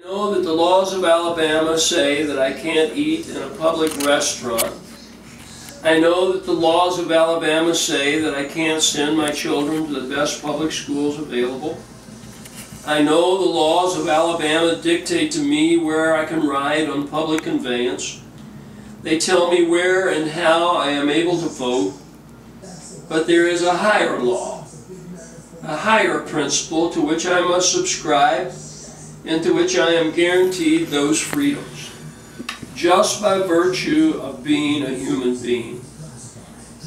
I know that the laws of Alabama say that I can't eat in a public restaurant. I know that the laws of Alabama say that I can't send my children to the best public schools available. I know the laws of Alabama dictate to me where I can ride on public conveyance. They tell me where and how I am able to vote. But there is a higher law, a higher principle to which I must subscribe and to which I am guaranteed those freedoms, just by virtue of being a human being.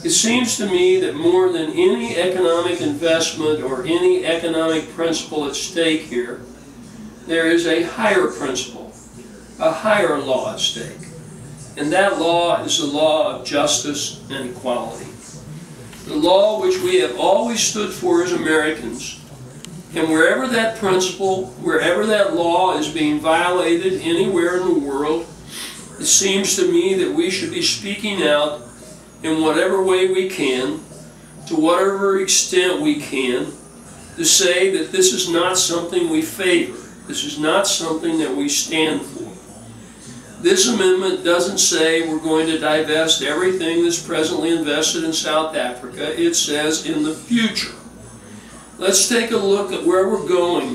It seems to me that more than any economic investment or any economic principle at stake here, there is a higher principle, a higher law at stake. And that law is the law of justice and equality. The law which we have always stood for as Americans. And wherever that principle, wherever that law is being violated anywhere in the world, it seems to me that we should be speaking out in whatever way we can, to whatever extent we can, to say that this is not something we favor. This is not something that we stand for. This amendment doesn't say we're going to divest everything that's presently invested in South Africa. It says in the future. Let's take a look at where we're going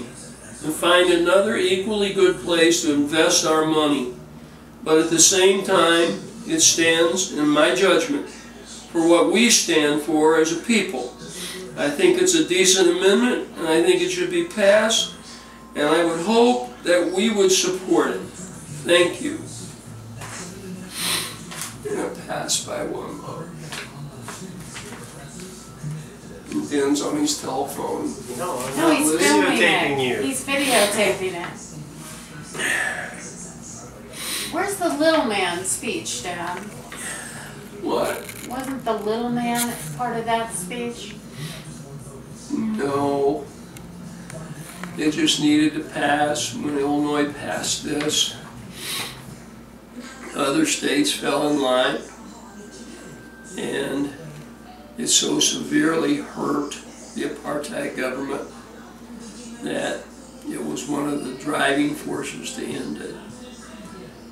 and find another equally good place to invest our money. But at the same time, it stands, in my judgment, for what we stand for as a people. I think it's a decent amendment, and I think it should be passed, and I would hope that we would support it. Thank you. Going to pass by one vote. Dan's on his telephone. No, he's filming it. He's videotaping it. Where's the little man speech, Dad? What? Wasn't the little man part of that speech? No. It just needed to pass. When Illinois passed this, other states fell in line, and it so severely hurt the apartheid government that it was one of the driving forces to end it.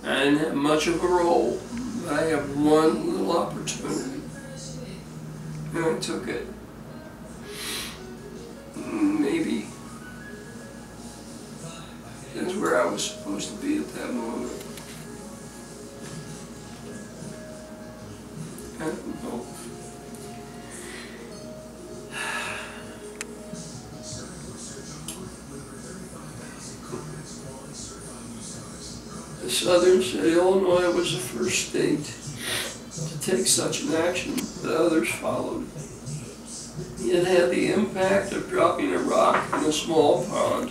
I didn't have much of a role, but I have one little opportunity, and I took it. Maybe that's where I was supposed to be at that moment. I don't know. The Southern said Illinois was the first state to take such an action, but others followed. It had the impact of dropping a rock in a small pond.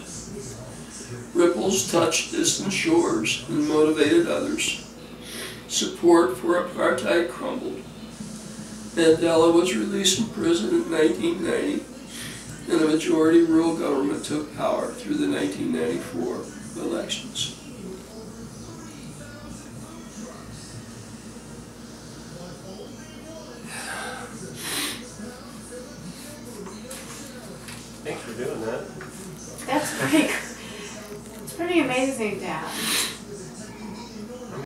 Ripples touched distant shores and motivated others. Support for apartheid crumbled. Mandela was released from prison in 1990, and a majority rule government took power through the 1994 elections. Thanks for doing that. That's pretty, it's pretty amazing, Dad.